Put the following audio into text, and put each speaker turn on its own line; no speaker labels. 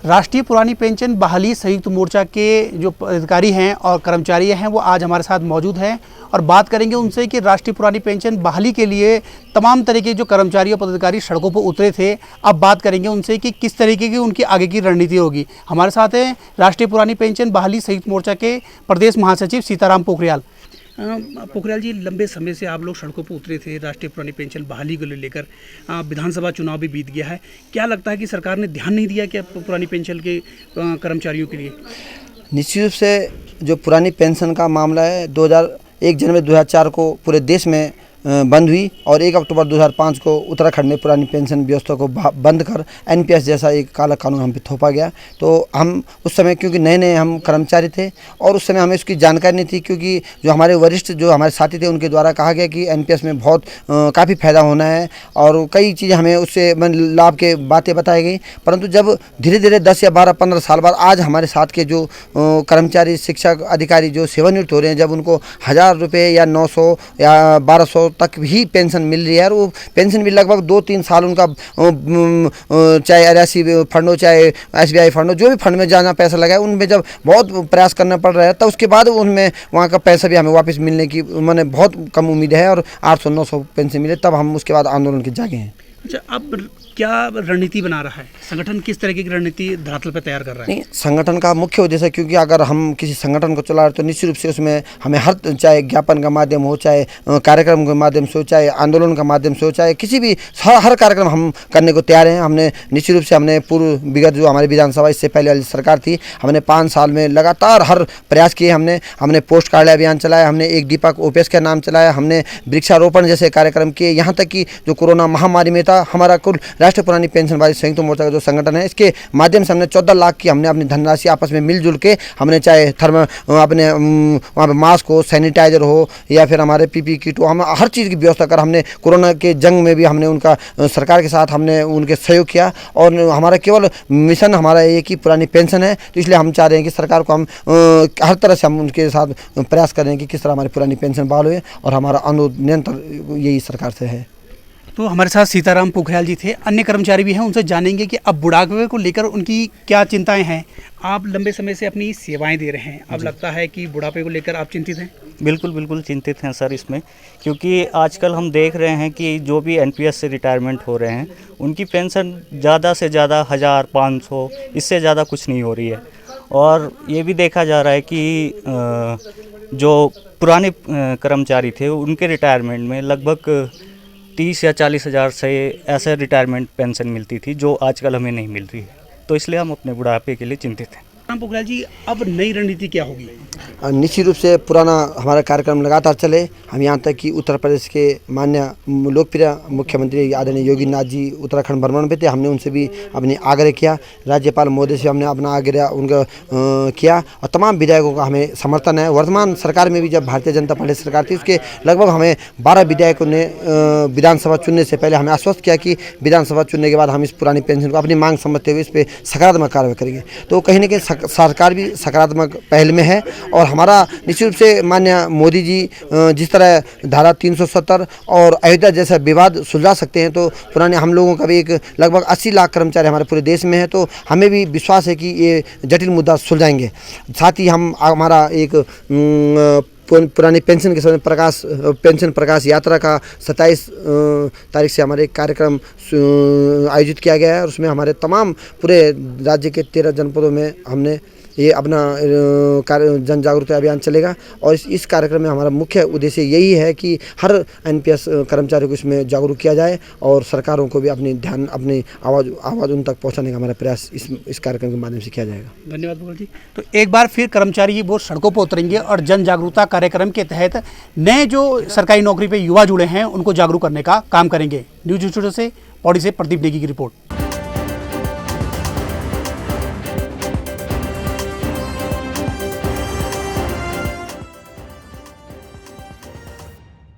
राष्ट्रीय पुरानी पेंशन बहाली संयुक्त मोर्चा के जो अधिकारी हैं और कर्मचारी हैं वो आज हमारे साथ मौजूद हैं और बात करेंगे उनसे कि राष्ट्रीय पुरानी पेंशन बहाली के लिए तमाम तरीके जो कर्मचारी और पदाधिकारी सड़कों पर उतरे थे, अब बात करेंगे उनसे कि किस तरीके की उनकी आगे की रणनीति होगी। हमारे साथ हैं राष्ट्रीय पुरानी पेंशन बहाली संयुक्त मोर्चा के प्रदेश महासचिव सीताराम पोखरियाल। पोखरियाल जी, लंबे समय से आप लोग सड़कों पर उतरे थे राष्ट्रीय पुरानी पेंशन बहाली को लेकर। विधानसभा चुनाव भी बीत गया है, क्या लगता है कि सरकार ने ध्यान नहीं दिया क्या पुरानी पेंशन के कर्मचारियों के लिए?
निश्चित रूप से जो पुरानी पेंशन का मामला है 1 जनवरी 2004 को पूरे देश में बंद हुई और 1 अक्टूबर 2005 को उत्तराखंड में पुरानी पेंशन व्यवस्था को बंद कर एनपीएस जैसा एक काला कानून हम पे थोपा गया। तो हम उस समय क्योंकि नए हम कर्मचारी थे और उस समय हमें उसकी जानकारी नहीं थी, क्योंकि जो हमारे वरिष्ठ जो हमारे साथी थे उनके द्वारा कहा गया कि एनपीएस में बहुत काफ़ी फ़ायदा होना है और कई चीज़ें हमें उससे लाभ के बातें बताई गई। परंतु जब धीरे धीरे 10 या 12-15 साल बाद आज हमारे साथ के जो कर्मचारी शिक्षक अधिकारी जो सेवानिवृत्त हो रहे हैं, जब उनको 1000 रुपये या 900 या 1200 तक भी पेंशन मिल रही है और वो पेंशन भी लगभग 2-3 साल उनका चाहे RSC फंड हो चाहे SBI फंड हो, जो भी फंड में जहाँ पैसा लगा है उनमें जब बहुत प्रयास करना पड़ रहा है तब उसके बाद उनमें वहाँ का पैसा भी हमें वापस मिलने की मैंने बहुत कम उम्मीद है और 800-900 पेंशन मिले, तब हम उसके बाद आंदोलन के जागे हैं।
अच्छा, अब क्या रणनीति बना रहा है संगठन, किस तरीके की रणनीति धरातल पर तैयार कर रहा है?
नहीं, संगठन का मुख्य उद्देश्य, क्योंकि अगर हम किसी संगठन को चला रहे तो निश्चित रूप से उसमें हमें हर चाहे ज्ञापन का माध्यम हो, चाहे कार्यक्रम के माध्यम से हो, चाहे आंदोलन का माध्यम से हो, चाहे किसी भी हर कार्यक्रम हम करने को तैयार हैं। हमने निश्चित रूप से हमने पूर्व विगत जो हमारी विधानसभा इससे पहले वाली सरकार थी, हमने 5 साल में लगातार हर प्रयास किए। हमने पोस्ट कार्यालय अभियान चलाया, हमने एक दीपक ओपीएस का नाम चलाया, हमने वृक्षारोपण जैसे कार्यक्रम किए। यहाँ तक कि जो कोरोना महामारी में था, हमारा कुल राष्ट्रीय पुरानी पेंशन संयुक्त मोर्चा का जो संगठन है, इसके माध्यम से हमने 14 लाख की हमने अपनी धनराशि आपस में मिलजुल के हमने चाहे अपने वहाँ पे मास्क हो, सैनिटाइजर हो या फिर हमारे PPE किट हो, हम हर चीज़ की व्यवस्था कर हमने कोरोना के जंग में भी हमने उनका सरकार के साथ हमने उनके सहयोग किया और हमारा केवल मिशन हमारा एक ही पुरानी पेंशन है। तो इसलिए हम चाह रहे हैं कि सरकार को हम हर तरह से हम उनके साथ प्रयास करें कि किस तरह हमारी पुरानी पेंशन बहाल हुए और हमारा अनुरोध निरंतर यही सरकार से है।
तो हमारे साथ सीताराम पोखरियाल जी थे, अन्य कर्मचारी भी हैं, उनसे जानेंगे कि अब बुढ़ापे को लेकर उनकी क्या चिंताएं हैं। आप लंबे समय से अपनी सेवाएं दे रहे हैं, अब लगता है कि बुढ़ापे को लेकर आप चिंतित हैं?
बिल्कुल चिंतित हैं सर इसमें, क्योंकि आजकल हम देख रहे हैं कि जो भी एनपीएस से रिटायरमेंट हो रहे हैं उनकी पेंशन ज़्यादा से ज़्यादा 1000-500, इससे ज़्यादा कुछ नहीं हो रही है। और ये भी देखा जा रहा है कि जो पुराने कर्मचारी थे उनके रिटायरमेंट में लगभग 30 या 40 हज़ार से ऐसे रिटायरमेंट पेंशन मिलती थी, जो आजकल हमें नहीं मिल रही है। तो इसलिए हम अपने बुढ़ापे के लिए चिंतित हैं।
पोखरियाल जी, अब नई रणनीति क्या होगी?
निश्चित रूप से पुराना हमारा कार्यक्रम लगातार चले। हम यहाँ तक कि उत्तर प्रदेश के माननीय लोकप्रिय मुख्यमंत्री आदरणीय योगी नाथ जी उत्तराखंड भ्रमण पे थे, हमने उनसे भी अपने आग्रह किया, राज्यपाल महोदय से हमने अपना आग्रह उनका किया और तमाम विधायकों का हमें समर्थन है। वर्तमान सरकार में भी जब भारतीय जनता पार्टी सरकार थी उसके लगभग हमें 12 विधायकों ने विधानसभा चुनने से पहले हमें आश्वस्त किया कि विधानसभा चुनने के बाद हम इस पुरानी पेंशन को अपनी मांग समझते हुए इस पर सकारात्मक कार्रवाई करेंगे। तो कहीं ना कहीं सरकार भी सकारात्मक पहल में है और हमारा निश्चित रूप से माननीय मोदी जी जिस तरह धारा 370 और अयोध्या जैसा विवाद सुलझा सकते हैं, तो पुराने हम लोगों का भी एक लगभग 80 लाख कर्मचारी हमारे पूरे देश में है, तो हमें भी विश्वास है कि ये जटिल मुद्दा सुलझाएंगे। साथ ही हम हमारा एक पुरानी पेंशन के समय पेंशन प्रकाश यात्रा का 27 तारीख से हमारे कार्यक्रम आयोजित किया गया है और उसमें हमारे तमाम पूरे राज्य के 13 जनपदों में हमने ये अपना जन जागरूकता अभियान चलेगा और इस कार्यक्रम में हमारा मुख्य उद्देश्य यही है कि हर एनपीएस कर्मचारी को इसमें जागरूक किया जाए और सरकारों को भी अपनी आवाज़ उन तक पहुंचाने का हमारा प्रयास इस कार्यक्रम के माध्यम से किया जाएगा।
धन्यवाद पोखरियाल जी। तो एक बार फिर कर्मचारी वो सड़कों पर उतरेंगे और जन जागरूकता कार्यक्रम के तहत नए जो सरकारी नौकरी पे युवा जुड़े हैं उनको जागरूक करने का काम करेंगे। न्यूज स्टूडियो से पौड़ी से प्रदीप नेगी की रिपोर्ट।